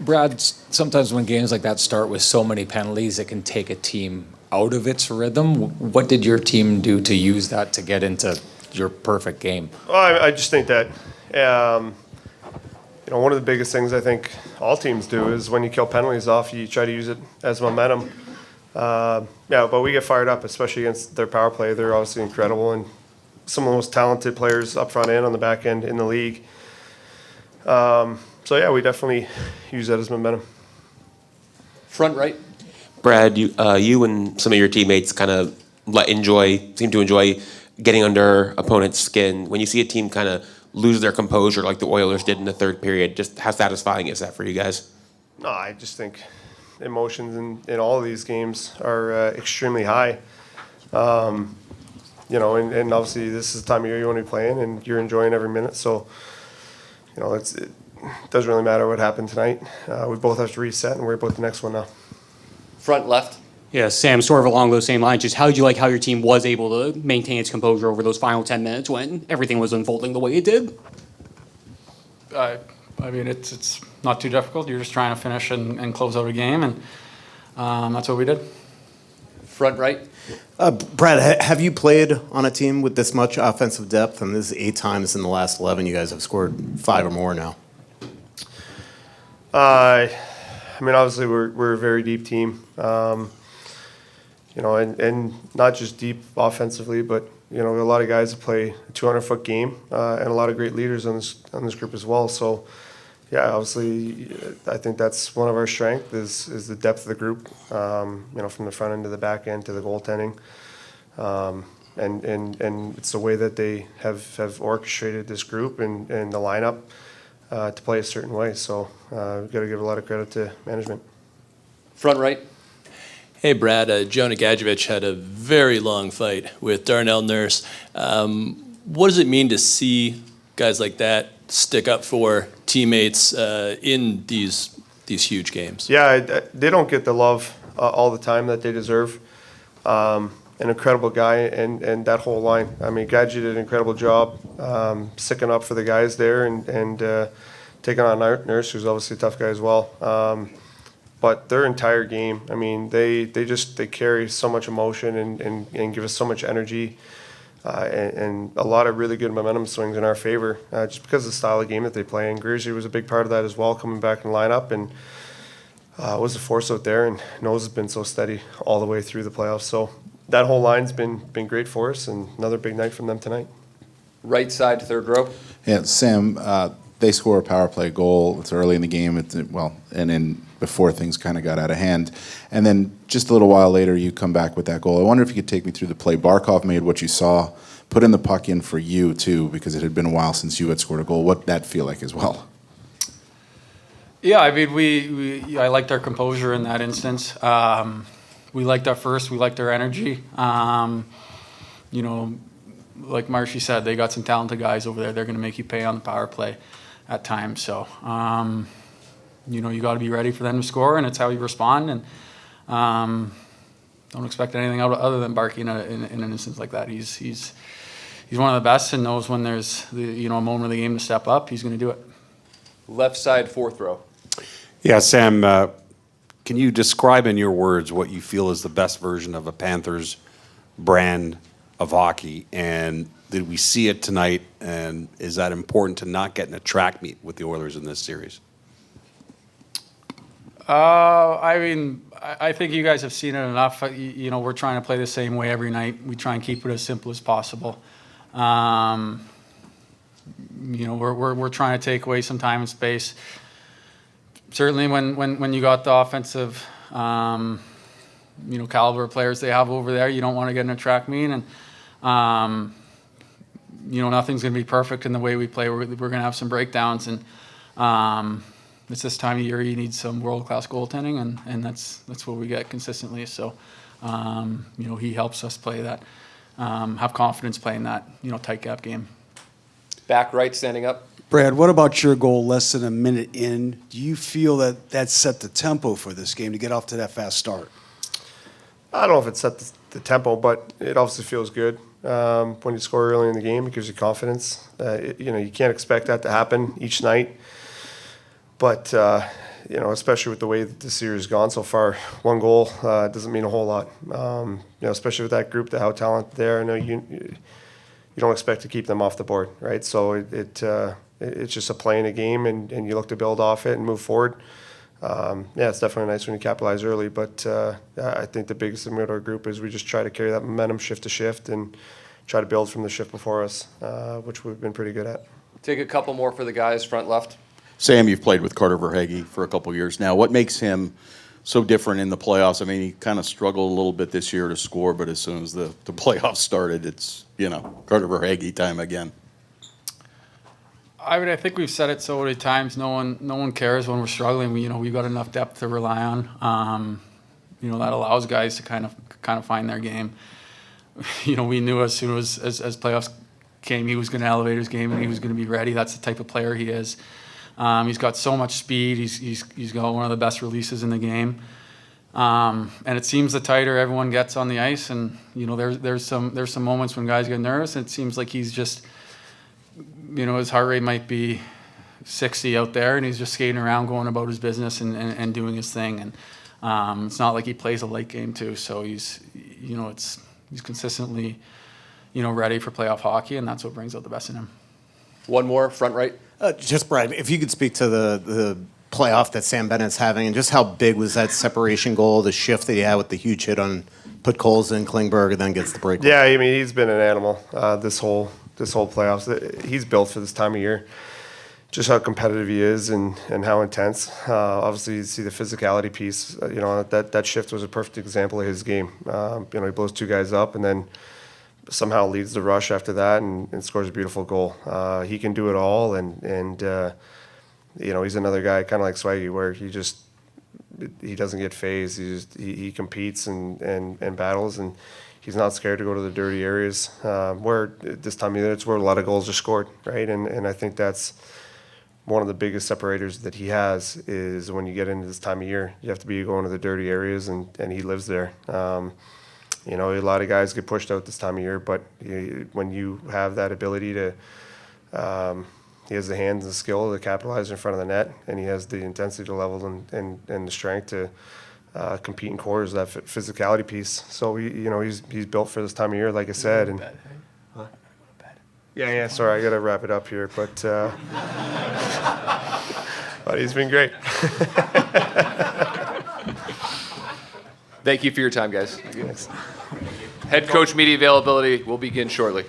Brad, sometimes when games like that start with so many penalties, it can take a team out of its rhythm. What did your team do to use that to get into your perfect game? Well, I just think that, one of the biggest things I think all teams do is when you kill penalties off, you try to use it as momentum. But we get fired up, especially against their power play. They're obviously incredible and some of the most talented players up front and on the back end in the league. We definitely use that as momentum. Front right. Brad, you and some of your teammates kind of seem to enjoy getting under opponents' skin. When you see a team kind of lose their composure like the Oilers did in the third period, just how satisfying is that for you guys? No, I just think emotions in all of these games are extremely high. And obviously this is the time of year you want to be playing and you're enjoying every minute. So, it doesn't really matter what happened tonight. We both have to reset and worry about the next one now. Front left. Yeah, Sam, sort of along those same lines, just how did you like how your team was able to maintain its composure over those final 10 minutes when everything was unfolding the way it did? I mean, it's not too difficult. You're just trying to finish and close out a game, and that's what we did. Front right. Brad, have you played on a team with this much offensive depth? And this is 8 times in the last 11. You guys have scored 5 or more now. Obviously we're a very deep team. And not just deep offensively, but a lot of guys that play a 200-foot game, and a lot of great leaders on this group as well. So, yeah, obviously, I think that's one of our strengths is the depth of the group. From the front end to the back end to the goaltending, and it's the way that they have orchestrated this group and the lineup to play a certain way. So, we've got to give a lot of credit to management. Front right. Hey, Brad, Jonah Gadjevich had a very long fight with Darnell Nurse. What does it mean to see guys like that stick up for teammates in these huge games? Yeah, they don't get the love all the time that they deserve. An incredible guy and that whole line. I mean, Gadget did an incredible job sticking up for the guys there and taking on Nurse, who's obviously a tough guy as well. But their entire game, I mean, they carry so much emotion and give us so much energy and a lot of really good momentum swings in our favor just because of the style of game that they play. And Greersy was a big part of that as well, coming back in the lineup and was a force out there. And Nose has been so steady all the way through the playoffs. So that whole line's been great for us, and another big night from them tonight. Right side, third row. Yeah, Sam, they score a power play goal. It's early in the game. And then before things kind of got out of hand. And then just a little while later, you come back with that goal. I wonder if you could take me through the play. Barkov made what you saw, put in the puck in for you, too, because it had been a while since you had scored a goal. What did that feel like as well? Yeah, I mean, I liked our composure in that instance. We liked our first. We liked our energy. Like Marshy said, they got some talented guys over there. They're going to make you pay on the power play at times. So, you got to be ready for them to score, and it's how you respond. And don't expect anything other than Barky in an instance like that. He's one of the best and knows when there's a moment of the game to step up. He's going to do it. Left side, fourth row. Yeah, Sam, can you describe in your words what you feel is the best version of a Panthers brand of hockey? And did we see it tonight? And is that important to not get in a track meet with the Oilers in this series? I think you guys have seen it enough. We're trying to play the same way every night. We try and keep it as simple as possible. We're trying to take away some time and space. Certainly when you got the offensive, caliber players they have over there, you don't want to get in a track meet. And, nothing's going to be perfect in the way we play. We're going to have some breakdowns. And it's this time of year you need some world-class goaltending, and that's what we get consistently. So, he helps us play that, have confidence playing that, tight gap game. Back right, standing up. Brad, what about your goal less than a minute in? Do you feel that set the tempo for this game to get off to that fast start? I don't know if it set the tempo, but it obviously feels good when you score early in the game. It gives you confidence. You can't expect that to happen each night. But, especially with the way that the series has gone so far, one goal doesn't mean a whole lot. Especially with that group, how talented they are. I know you don't expect to keep them off the board, right? So it's just a play in a game, and you look to build off it and move forward. It's definitely nice when you capitalize early, but I think the biggest thing with our group is we just try to carry that momentum shift to shift and try to build from the shift before us, which we've been pretty good at. Take a couple more for the guys, front left. Sam, you've played with Carter Verhaeghe for a couple years now. What makes him so different in the playoffs? I mean, he kind of struggled a little bit this year to score, but as soon as the playoffs started, it's, Carter Verhaeghe time again. I think we've said it so many times. No one cares when we're struggling. We've got enough depth to rely on. That allows guys to kind of find their game. We knew as soon as playoffs came, he was going to elevate his game and he was going to be ready. That's the type of player he is. He's got so much speed. He's got one of the best releases in the game. And it seems the tighter everyone gets on the ice, and there's some moments when guys get nervous, and it seems like he's just, his heart rate might be 60 out there, and he's just skating around, going about his business and doing his thing. And it's not like he plays a late game too, so he's consistently, ready for playoff hockey, and that's what brings out the best in him. One more, front right. Just, Brad, if you could speak to the playoff that Sam Bennett's having, and just how big was that separation goal, the shift that he had with the huge hit on put Coles in Klingberg, and then gets the break. Yeah, I mean, he's been an animal this whole playoffs. He's built for this time of year. Just how competitive he is and how intense. Obviously, you see the physicality piece. That shift was a perfect example of his game. He blows two guys up and then somehow leads the rush after that and scores a beautiful goal. He can do it all, and he's another guy kind of like Swaggy, where he doesn't get phased. He competes and battles, and he's not scared to go to the dirty areas. Where this time of year, it's where a lot of goals are scored, right? And I think that's one of the biggest separators that he has is when you get into this time of year, you have to be going to the dirty areas, and he lives there. A lot of guys get pushed out this time of year, but when you have that ability to, he has the hands and the skill to capitalize in front of the net, and he has the intensity level and the strength to compete in quarters, that physicality piece. So he's built for this time of year, like I said. And yeah. Sorry, I got to wrap it up here, but but he's been great. Thank you for your time, guys. Thanks. Head coach media availability will begin shortly.